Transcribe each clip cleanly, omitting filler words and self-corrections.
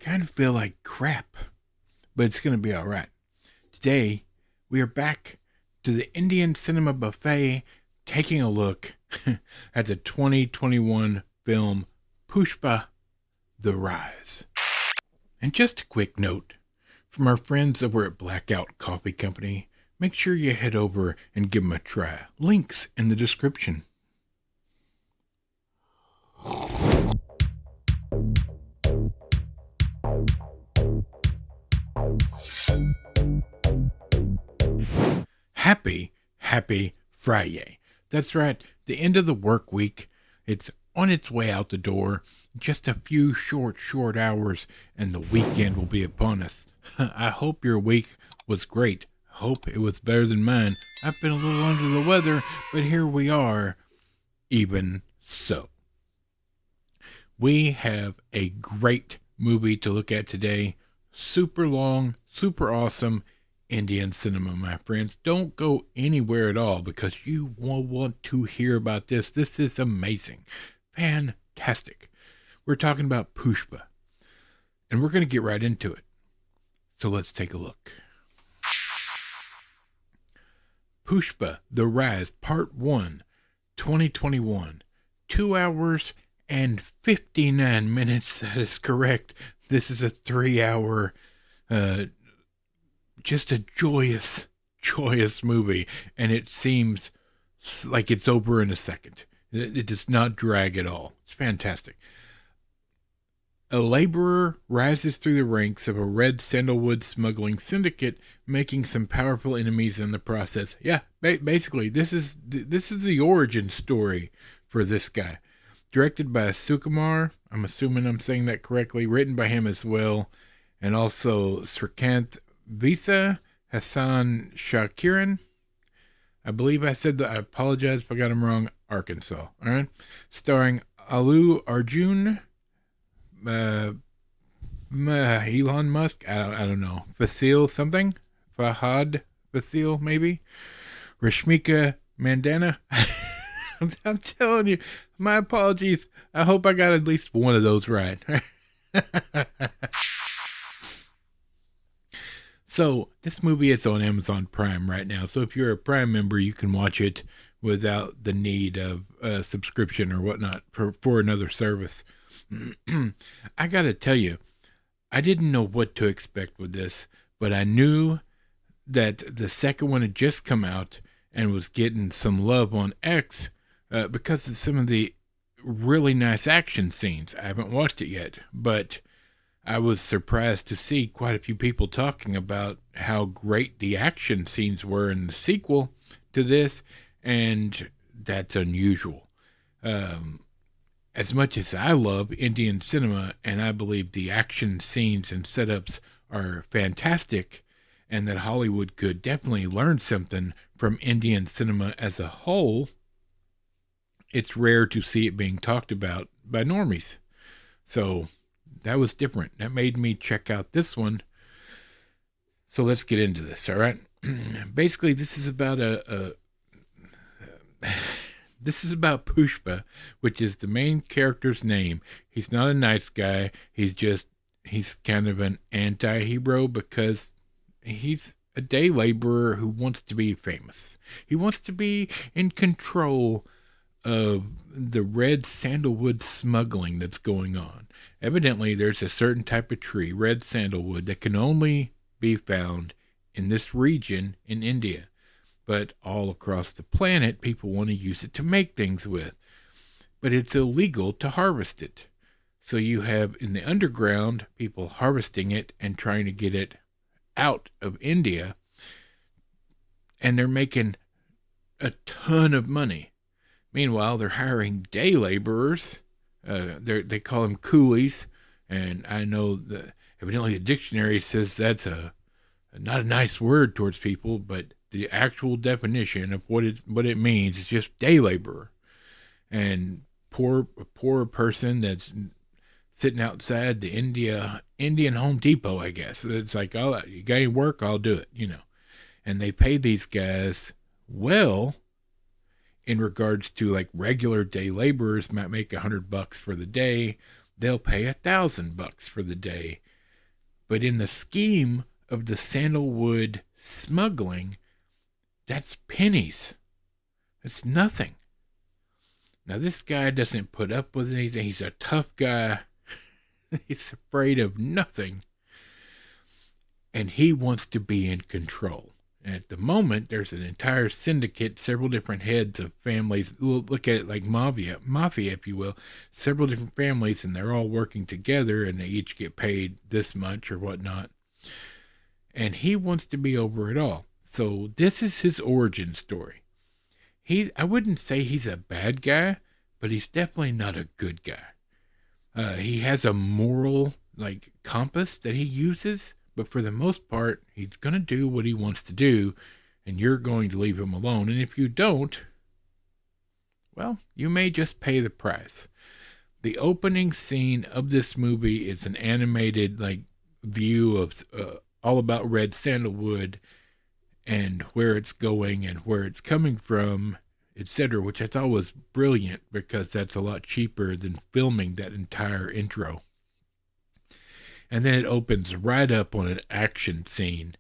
kind of feel like crap, but it's going to be all right. Today, we are back to the Indian Cinema Buffet, taking a look at the 2021 film Pushpa, The Rise. And just a quick note from our friends over at Blackout Coffee Company, make sure you head over and give them a try. Links in the description. Happy Friday. That's right, the end of the work week. It's on its way out the door. Just a few short hours and the weekend will be upon us. I hope your week was great. I hope it was better than mine. I've been a little under the weather, but here we are, even so. We have a great movie to look at today. Super long, super awesome Indian cinema, my friends. Don't go anywhere at all because you will want to hear about this. This is amazing. Fantastic. We're talking about Pushpa, and we're going to get right into it. So let's take a look. Pushpa, The Rise, Part 1, 2021. 2 hours and 59 minutes. That is correct. This is a 3-hour, just a joyous movie. And it seems like it's over in a second. It does not drag at all. It's fantastic. A laborer rises through the ranks of a red sandalwood smuggling syndicate, making some powerful enemies in the process. Yeah, basically, this is the origin story for this guy. Directed by Sukumar, I'm assuming I'm saying that correctly, written by him as well, and also Srikanth Visa, Hassan Shakiran. I believe I said that. I apologize if I got him wrong. Arkansas. All right. Starring Allu Arjun, Elon Musk, I don't know, Fasil something, Fahad Fasil maybe, Rashmika Mandana. I'm telling you, my apologies. I hope I got at least one of those right. So this movie is on Amazon Prime right now. So if you're a Prime member, you can watch it without the need of a subscription or whatnot for another service. I gotta tell you, I didn't know what to expect with this, but I knew that the second one had just come out and was getting some love on X because of some of the really nice action scenes. I haven't watched it yet, but I was surprised to see quite a few people talking about how great the action scenes were in the sequel to this, and that's unusual. As much as I love Indian cinema, and I believe the action scenes and setups are fantastic, and that Hollywood could definitely learn something from Indian cinema as a whole, it's rare to see it being talked about by normies. So that was different. That made me check out this one. So let's get into this, all right? Basically, this is about this is about Pushpa, which is the main character's name. He's not a nice guy. He's kind of an anti-hero because he's a day laborer who wants to be famous. He wants to be in control of the red sandalwood smuggling that's going on. Evidently, there's a certain type of tree, red sandalwood, that can only be found in this region in India. But all across the planet, people want to use it to make things with. But it's illegal to harvest it. So you have in the underground people harvesting it and trying to get it out of India. And they're making a ton of money. Meanwhile, they're hiring day laborers. They call them coolies. And I know that evidently the dictionary says that's not a nice word towards people, but the actual definition of what it means is just day laborer. And a poor person that's sitting outside the Indian Home Depot, I guess. It's like, oh, you got any work? I'll do it, And they pay these guys well in regards to like regular day laborers might make $100 for the day. They'll pay $1,000 for the day. But in the scheme of the sandalwood smuggling, that's pennies. It's nothing. Now, this guy doesn't put up with anything. He's a tough guy. He's afraid of nothing. And he wants to be in control. And at the moment, there's an entire syndicate, several different heads of families. We'll look at it like mafia, if you will. Several different families, and they're all working together, and they each get paid this much or whatnot. And he wants to be over it all. So this is his origin story. I wouldn't say he's a bad guy, but he's definitely not a good guy. He has a moral compass that he uses, but for the most part, he's going to do what he wants to do, and you're going to leave him alone. And if you don't, well, you may just pay the price. The opening scene of this movie is an animated view of all about red sandalwood and where it's going and where it's coming from, etc., which I thought was brilliant because that's a lot cheaper than filming that entire intro. And then it opens right up on an action scene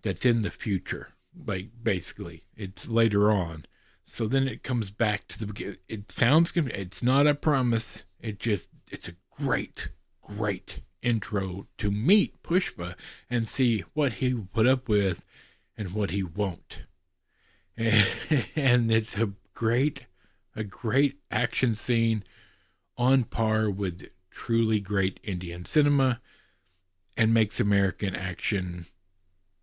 that's in the future. Basically, it's later on. So then it comes back to the beginning. It sounds good. It's not a promise. It's a great, great intro to meet Pushpa and see what he will put up with and what he won't. And it's a great action scene on par with truly great Indian cinema, and makes American action,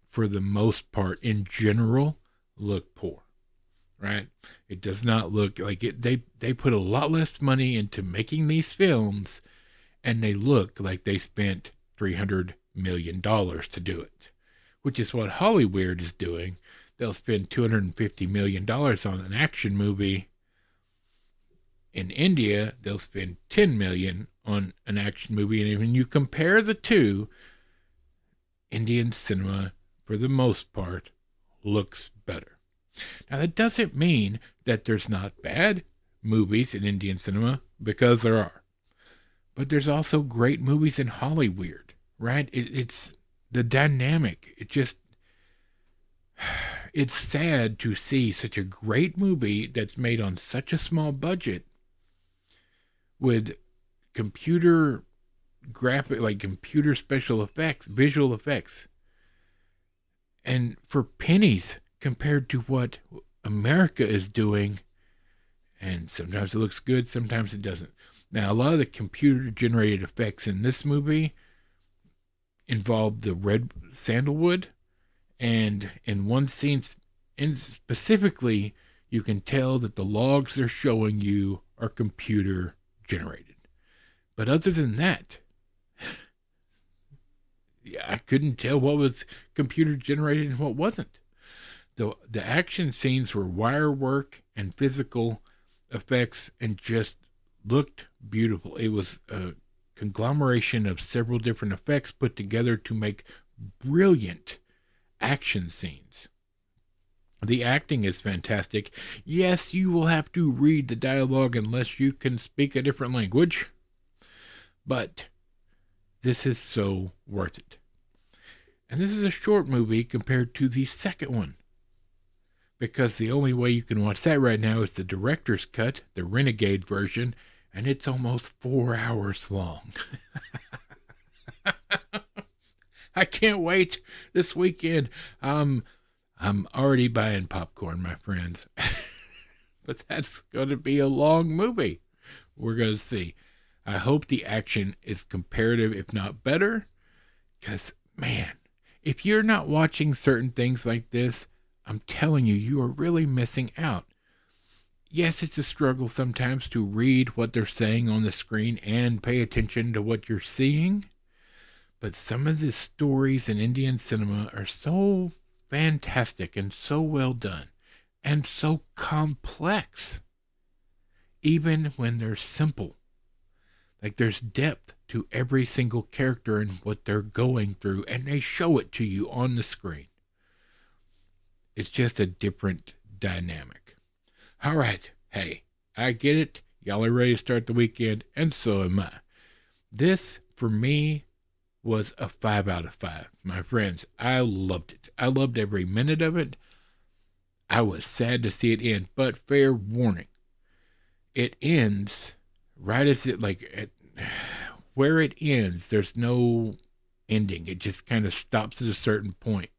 for the most part, in general, look poor, right? It does not look like it. They put a lot less money into making these films, and they look like they spent $300 million to do it, which is what Hollywood is doing. They'll spend $250 million on an action movie. In India, they'll spend $10 million on an action movie. And when you compare the two, Indian cinema, for the most part, looks better. Now, that doesn't mean that there's not bad movies in Indian cinema, because there are. But there's also great movies in Hollywood, right? It's the dynamic. It's sad to see such a great movie that's made on such a small budget with computer computer special effects, visual effects, and for pennies compared to what America is doing. And sometimes it looks good, sometimes it doesn't. Now, a lot of the computer generated effects in this movie involve the red sandalwood, and in one scene specifically, you can tell that the logs they're showing you are computer generated. But other than that, I couldn't tell what was computer generated and what wasn't. The action scenes were wire work and physical effects and just looked beautiful. It was a conglomeration of several different effects put together to make brilliant action scenes. The acting is fantastic. Yes, you will have to read the dialogue unless you can speak a different language, but this is so worth it. And this is a short movie compared to the second one, because the only way you can watch that right now is the director's cut, the Renegade version, and it's almost 4 hours long. I can't wait this weekend. I'm already buying popcorn, my friends. But that's going to be a long movie. We're going to see. I hope the action is comparative, if not better. Because, man, if you're not watching certain things like this, I'm telling you, you are really missing out. Yes, it's a struggle sometimes to read what they're saying on the screen and pay attention to what you're seeing. But some of the stories in Indian cinema are so fantastic and so well done and so complex, even when they're simple. Like, there's depth to every single character and what they're going through, and they show it to you on the screen. It's just a different dynamic. All right. Hey, I get it. Y'all are ready to start the weekend, and so am I. This, for me, was a 5 out of 5. My friends, I loved it. I loved every minute of it. I was sad to see it end, but fair warning. It ends right as where it ends, there's no ending. It just kind of stops at a certain point.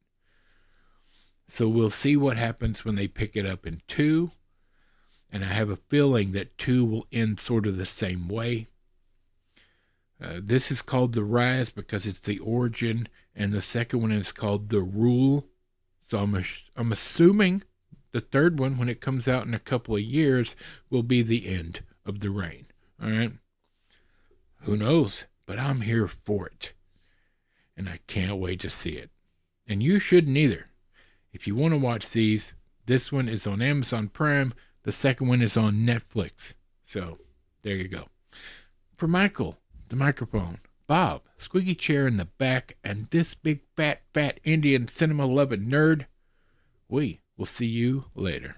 So we'll see what happens when they pick it up in 2. And I have a feeling that 2 will end sort of the same way. This is called The Rise because it's the origin, and the second one is called The Rule. So I'm assuming the third one, when it comes out in a couple of years, will be the end of the reign. All right? Who knows? But I'm here for it. And I can't wait to see it. And you shouldn't either. If you want to watch these, this one is on Amazon Prime. The second one is on Netflix. So, there you go. For Michael, the microphone, Bob, squeaky chair in the back, and this big fat Indian cinema loving nerd, we will see you later.